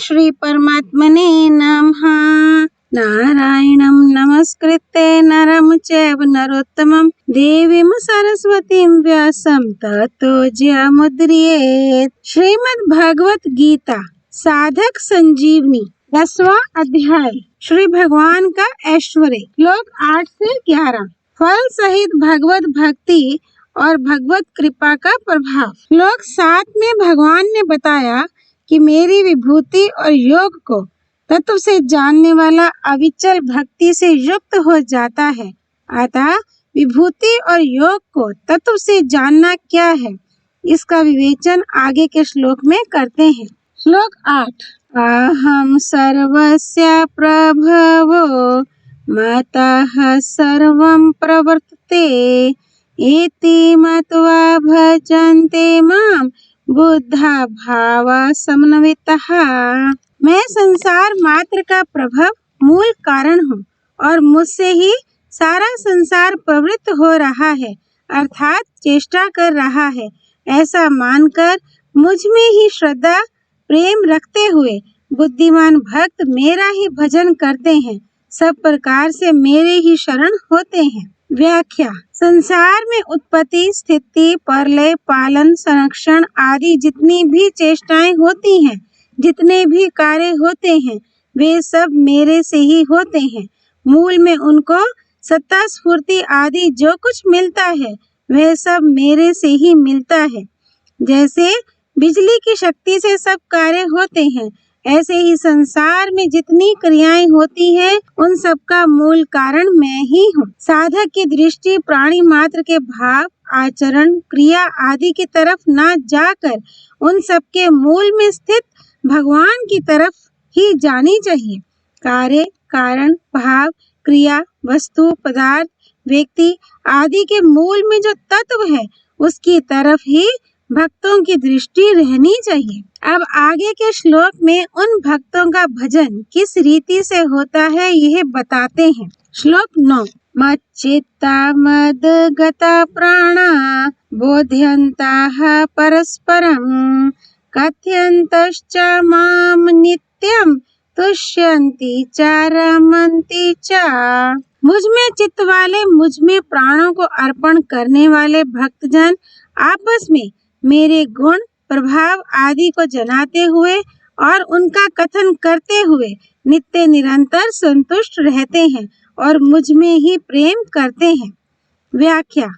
श्री परमात्मने नमः। नारायणं नमस्कृत्य नरं चैव नरोत्तमं देवीं सरस्वतीं व्यासं ततो जयमुदीरयेत्। श्रीमद् भगवत गीता साधक संजीवनी 10वां अध्याय। श्री भगवान का ऐश्वर्य। श्लोक 8 से 11। फल सहित भगवत भक्ति और भगवत कृपा का प्रभाव। श्लोक 7 में भगवान ने बताया कि मेरी विभूति और योग को तत्व से जानने वाला अविचल भक्ति से युक्त हो जाता है। अतः विभूति और योग को तत्व से जानना क्या है, इसका विवेचन आगे के श्लोक में करते हैं। श्लोक 8। अहम सर्वस्य प्रभवो मतः सर्वं प्रवर्तते इति मत्वा भजन्ते मां बुद्धा भाव समन्वितः। मैं संसार मात्र का प्रभव मूल कारण हूँ और मुझसे ही सारा संसार प्रवृत्त हो रहा है, अर्थात चेष्टा कर रहा है। ऐसा मानकर मुझ में ही श्रद्धा प्रेम रखते हुए बुद्धिमान भक्त मेरा ही भजन करते हैं, सब प्रकार से मेरे ही शरण होते हैं। व्याख्या। संसार में उत्पत्ति, स्थिति, प्रलय, पालन, संरक्षण आदि जितनी भी चेष्टाएं होती हैं, जितने भी कार्य होते हैं, वे सब मेरे से ही होते हैं। मूल में उनको सत्ता स्फूर्ति आदि जो कुछ मिलता है, वह सब मेरे से ही मिलता है। जैसे बिजली की शक्ति से सब कार्य होते हैं, ऐसे ही संसार में जितनी क्रियाएं होती हैं, उन सब का मूल कारण मैं ही हूँ। साधक की दृष्टि प्राणी मात्र के भाव, आचरण, क्रिया आदि की तरफ न जाकर उन सब के मूल में स्थित भगवान की तरफ ही जानी चाहिए। कार्य, कारण, भाव, क्रिया, वस्तु, पदार्थ, व्यक्ति आदि के मूल में जो तत्व है, उसकी तरफ ही भक्तों की दृष्टि रहनी चाहिए। अब आगे के श्लोक में उन भक्तों का भजन किस रीति से होता है, यह बताते हैं। श्लोक 9। मच्चित्ता मद्गता प्राणा बोध्यन्ताः परस्परं कथयन्तश्च मां नित्यं तुष्यन्ति च रमन्ति च। मुझ में चित्त वाले, मुझ में प्राणों को अर्पण करने वाले भक्तजन आपस में मेरे गुण, प्रभाव आदि को जनाते हुए और उनका कथन करते हुए नित्य निरंतर संतुष्ट रहते हैं और मुझ में ही प्रेम करते हैं। व्याख्या।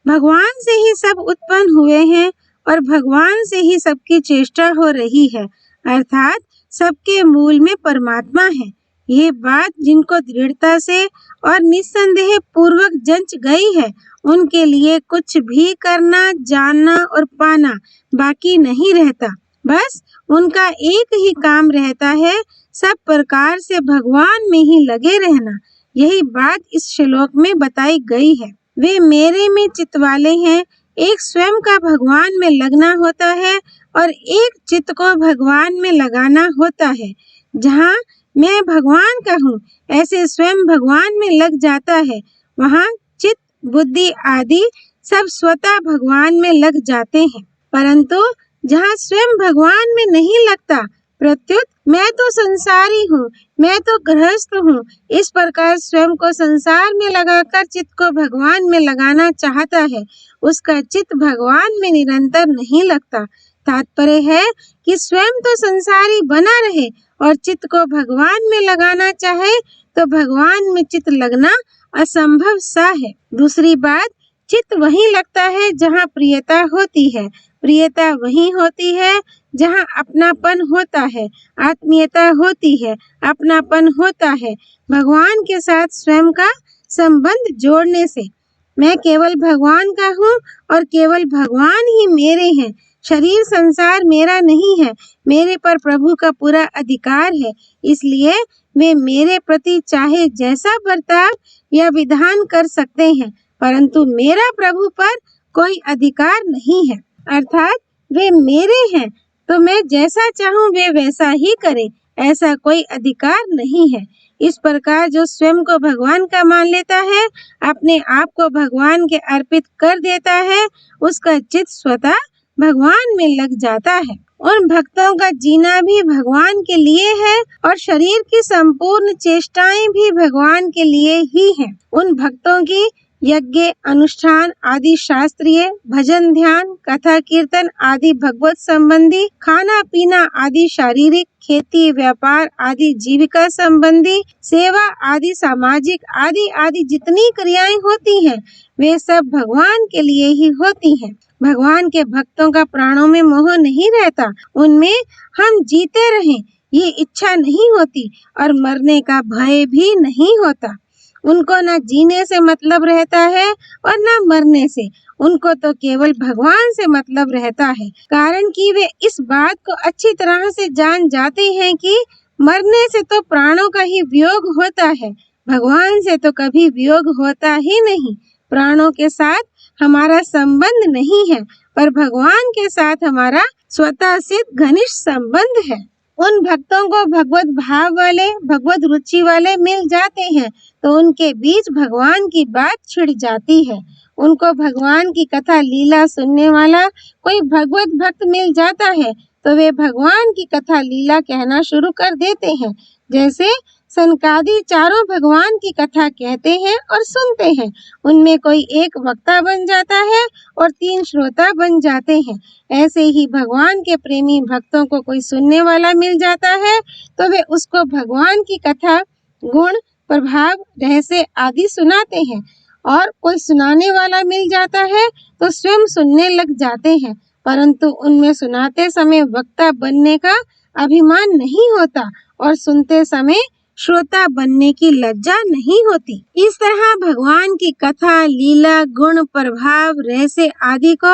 भगवान से ही सब उत्पन्न हुए हैं और भगवान से ही सबकी चेष्टा हो रही है, अर्थात सबके मूल में परमात्मा है। ये बात जिनको दृढ़ता से और निस्संदेह पूर्वक जंच गई है, उनके लिए कुछ भी करना, जानना और पाना बाकी नहीं रहता। बस उनका एक ही काम रहता है, सब प्रकार से भगवान में ही लगे रहना। यही बात इस श्लोक में बताई गई है। वे मेरे में चित्त वाले हैं। एक स्वयं का भगवान में लगना होता है और एक चित्त को भगवान में लगाना होता है। जहाँ मैं भगवान का हूँ, ऐसे स्वयं भगवान में लग जाता है, वहाँ चित्त, बुद्धि आदि सब स्वतः भगवान में लग जाते हैं। परंतु जहाँ स्वयं भगवान में नहीं लगता, प्रत्युत मैं तो संसारी हूँ, मैं तो गृहस्थ हूँ, इस प्रकार स्वयं को संसार में लगाकर चित्त को भगवान में लगाना चाहता है, उसका चित्त भगवान में निरंतर नहीं लगता। तात्पर्य है कि स्वयं तो संसारी बना रहे और चित्त को भगवान में लगाना चाहे तो भगवान में चित्त लगना असंभव सा है। दूसरी बात, चित्त वहीं लगता है जहाँ प्रियता होती है, प्रियता वहीं होती है जहाँ अपनापन होता है, आत्मीयता होती है, अपनापन होता है। भगवान के साथ स्वयं का संबंध जोड़ने से मैं केवल भगवान का हूँ और केवल भगवान ही मेरे हैं। शरीर संसार मेरा नहीं है, मेरे पर प्रभु का पूरा अधिकार है, इसलिए वे मेरे प्रति चाहे जैसा बर्ताव या विधान कर सकते हैं, परंतु मेरा प्रभु पर कोई अधिकार नहीं है। अर्थात वे मेरे हैं तो मैं जैसा चाहूँ वे वैसा ही करें, ऐसा कोई अधिकार नहीं है। इस प्रकार जो स्वयं को भगवान का मान लेता है, अपने आप को भगवान के अर्पित कर देता है, उसका चित्त स्वतः भगवान में लग जाता है। उन भक्तों का जीना भी भगवान के लिए है और शरीर की संपूर्ण चेष्टाएं भी भगवान के लिए ही हैं। उन भक्तों की यज्ञ, अनुष्ठान आदि शास्त्रीय, भजन, ध्यान, कथा, कीर्तन आदि भगवत संबंधी, खाना पीना आदि शारीरिक, खेती, व्यापार आदि जीविका संबंधी, सेवा आदि सामाजिक आदि आदि जितनी क्रियाएं होती हैं, वे सब भगवान के लिए ही होती हैं। भगवान के भक्तों का प्राणों में मोह नहीं रहता, उनमें हम जीते रहें ये इच्छा नहीं होती और मरने का भय भी नहीं होता। उनको न जीने से मतलब रहता है और न मरने से, उनको तो केवल भगवान से मतलब रहता है, कारण कि वे इस बात को अच्छी तरह से जान जाते हैं कि मरने से तो प्राणों का ही वियोग होता है, भगवान से तो कभी वियोग होता ही नहीं। प्राणों के साथ हमारा संबंध नहीं है, पर भगवान के साथ हमारा स्वतः सिद्ध घनिष्ठ संबंध है। उन भक्तों को भगवत भाव वाले, भगवत रुचि वाले मिल जाते हैं तो उनके बीच भगवान की बात छिड़ जाती है। उनको भगवान की कथा लीला सुनने वाला कोई भगवत भक्त मिल जाता है तो वे भगवान की कथा लीला कहना शुरू कर देते हैं। जैसे सनकादि चारों भगवान की कथा कहते हैं और सुनते हैं। उनमें कोई एक वक्ता बन जाता है और 3 श्रोता बन जाते हैं। ऐसे ही भगवान के प्रेमी भक्तों को कोई सुनने वाला मिल जाता है तो वे उसको भगवान की कथा, गुण, प्रभाव, रहस्य आदि सुनाते हैं, और कोई सुनाने वाला मिल जाता है तो स्वयं सुनने लग जाते हैं, परंतु उनमें सुनाते समय वक्ता बनने का अभिमान नहीं होता और सुनते समय श्रोता बनने की लज्जा नहीं होती। इस तरह भगवान की कथा, लीला, गुण, प्रभाव, रहस्य आदि को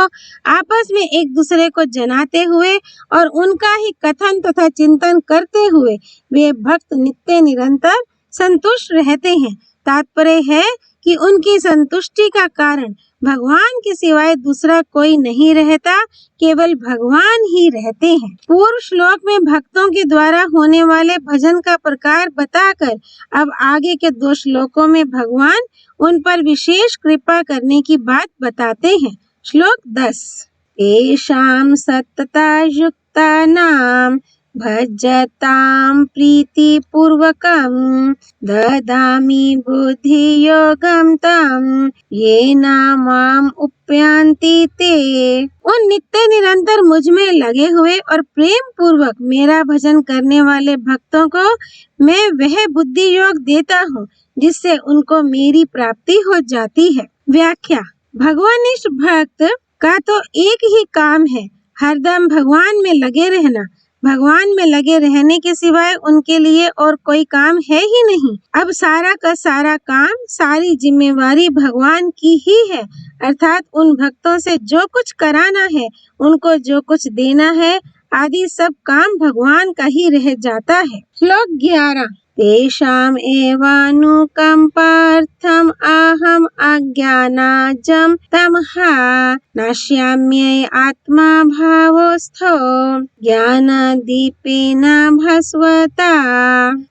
आपस में एक दूसरे को जनाते हुए और उनका ही कथन तथा चिंतन करते हुए वे भक्त नित्य निरंतर संतुष्ट रहते हैं। तात्पर्य है कि उनकी संतुष्टि का कारण भगवान के सिवाय दूसरा कोई नहीं रहता, केवल भगवान ही रहते हैं। पूर्व श्लोक में भक्तों के द्वारा होने वाले भजन का प्रकार बताकर अब आगे के 2 श्लोकों में भगवान उन पर विशेष कृपा करने की बात बताते हैं। श्लोक 10। एषां सत्तता युक्तानां भजतां प्रीतिपूर्वकं ददामि बुद्धियोगं तं येन माम् उपयान्ति ते। उन नित्य निरंतर मुझ में लगे हुए और प्रेम पूर्वक मेरा भजन करने वाले भक्तों को मैं वह बुद्धि योग देता हूँ जिससे उनको मेरी प्राप्ति हो जाती है। व्याख्या। भगवानिष्ठ भक्त का तो एक ही काम है, हरदम भगवान में लगे रहना। भगवान में लगे रहने के सिवाय उनके लिए और कोई काम है ही नहीं। अब सारा का सारा काम, सारी जिम्मेवारी भगवान की ही है, अर्थात उन भक्तों से जो कुछ कराना है, उनको जो कुछ देना है आदि सब काम भगवान का ही रह जाता है। श्लोक 11। तेषाम् एवानुकम्पार्थम् अहम् अज्ञानाजं तमहा नाश्याम्ये आत्मा भावोस्थो ज्ञानदीपेन भास्वता।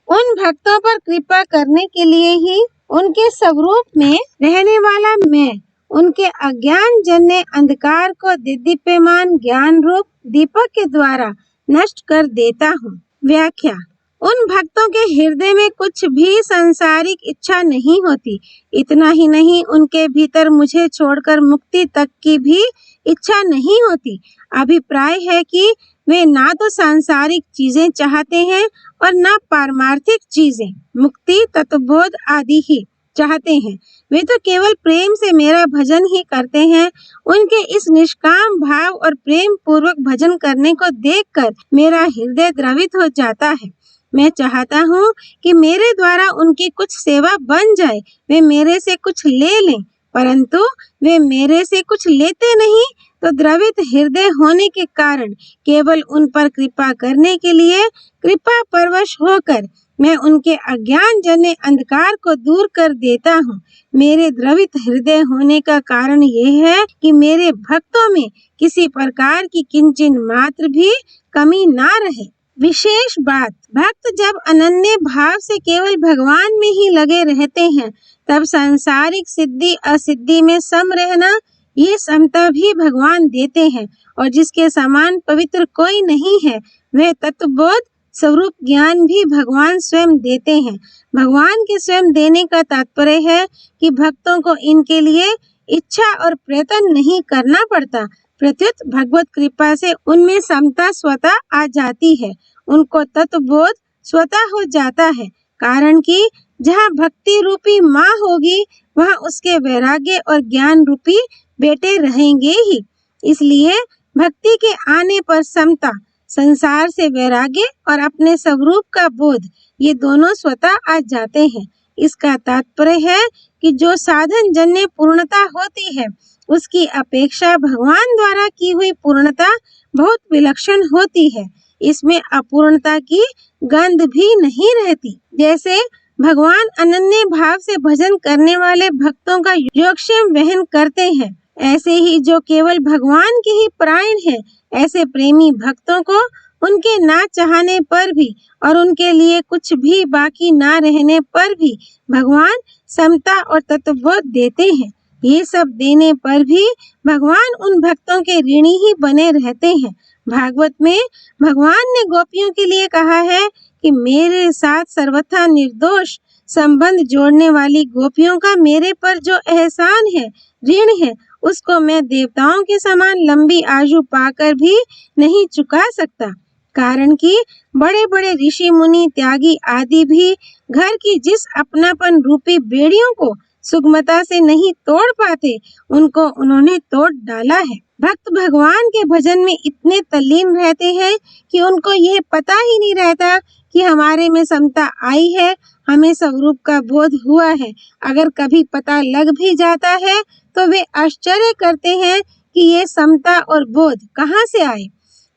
उन भक्तों पर कृपा करने के लिए ही उनके स्वरूप में रहने वाला मैं उनके अज्ञान जन्य अंधकार को दीप्यमान ज्ञान रूप दीपक के द्वारा नष्ट कर देता हूँ। व्याख्या। उन भक्तों के हृदय में कुछ भी सांसारिक इच्छा नहीं होती। इतना ही नहीं, उनके भीतर मुझे छोड़कर मुक्ति तक की भी इच्छा नहीं होती। अभिप्राय है कि वे ना तो सांसारिक चीजें चाहते हैं और ना पारमार्थिक चीजें, मुक्ति, तत्वबोध आदि ही चाहते हैं। वे तो केवल प्रेम से मेरा भजन ही करते हैं। उनके इस निष्काम भाव और प्रेम पूर्वक भजन करने को देखकर मेरा हृदय द्रवित हो जाता है। मैं चाहता हूँ कि मेरे द्वारा उनकी कुछ सेवा बन जाए, वे मेरे से कुछ ले लें, परंतु वे मेरे से कुछ लेते नहीं, तो द्रवित हृदय होने के कारण केवल उन पर कृपा करने के लिए कृपा परवश होकर मैं उनके अज्ञान जन्य अंधकार को दूर कर देता हूँ। मेरे द्रवित हृदय होने का कारण यह है कि मेरे भक्तों में किसी प्रकार की किंचिन मात्र भी कमी ना रहे। विशेष बात, भक्त जब अनन्य भाव से केवल भगवान में ही लगे रहते हैं, तब सांसारिक सिद्धि असिद्धि में सम रहना ये समता भी भगवान देते हैं और जिसके समान पवित्र कोई नहीं है, वह तत्वबोध स्वरूप ज्ञान भी भगवान स्वयं देते हैं। भगवान के स्वयं देने का तात्पर्य है कि भक्तों को इनके लिए इच्छा और प्रयत्न नहीं करना पड़ता, प्रत्युत भगवत कृपा से उनमें समता स्वतः आ जाती है, उनको तत्वबोध स्वतः हो जाता है। कारण कि जहाँ भक्ति रूपी माँ होगी, वहाँ उसके वैराग्य और ज्ञान रूपी बेटे रहेंगे ही। इसलिए भक्ति के आने पर समता, संसार से वैराग्य और अपने स्वरूप का बोध, ये दोनों स्वतः आ जाते हैं। इसका तात्पर्य है कि जो साधन जन्य पूर्णता होती है, उसकी अपेक्षा भगवान द्वारा की हुई पूर्णता बहुत विलक्षण होती है। इसमें अपूर्णता की गंध भी नहीं रहती। जैसे भगवान अनन्य भाव से भजन करने वाले भक्तों का योगक्षेम वहन करते हैं, ऐसे ही जो केवल भगवान के ही परायण है, ऐसे प्रेमी भक्तों को उनके ना चाहने पर भी और उनके लिए कुछ भी बाकी ना रहने पर भी भगवान समता और तत्वबोध देते हैं। ये सब देने पर भी भगवान उन भक्तों के ऋणी ही बने रहते हैं। भागवत में भगवान ने गोपियों के लिए कहा है कि मेरे साथ सर्वथा निर्दोष संबंध जोड़ने वाली गोपियों का मेरे पर जो एहसान है, ऋण है, उसको मैं देवताओं के समान लंबी आयु पाकर भी नहीं चुका सकता। कारण कि बड़े बड़े ऋषि मुनि त्यागी आदि भी घर की जिस अपनापन रूपी बेड़ियों को सुगमता से नहीं तोड़ पाते, उनको उन्होंने तोड़ डाला है। भक्त भगवान के भजन में इतने तल्लीन रहते हैं कि उनको यह पता ही नहीं रहता कि हमारे में समता आई है, हमें स्वरूप का बोध हुआ है। अगर कभी पता लग भी जाता है तो वे आश्चर्य करते हैं कि ये समता और बोध कहाँ से आए।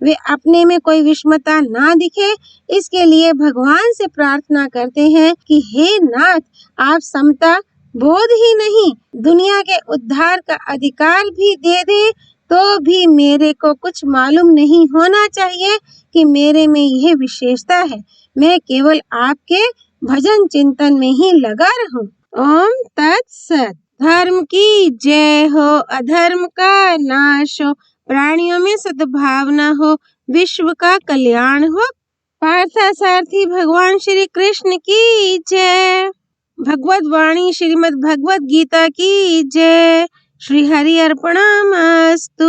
वे अपने में कोई विषमता ना दिखे, इसके लिए भगवान से प्रार्थना करते हैं कि हे नाथ, आप समता बोध ही नहीं, दुनिया के उद्धार का अधिकार भी दे दे तो भी मेरे को कुछ मालूम नहीं होना चाहिए कि मेरे में यह विशेषता है। मैं केवल आपके भजन चिंतन में ही लगा रहूं। ओम तत्सत। धर्म की जय हो, अधर्म का नाश हो, प्राणियों में सद्भावना हो, विश्व का कल्याण हो। पार्थसारथी भगवान श्री कृष्ण की जय। भगवत वाणी श्रीमद् भगवत गीता की जय। श्री हरि अर्पणमस्तु।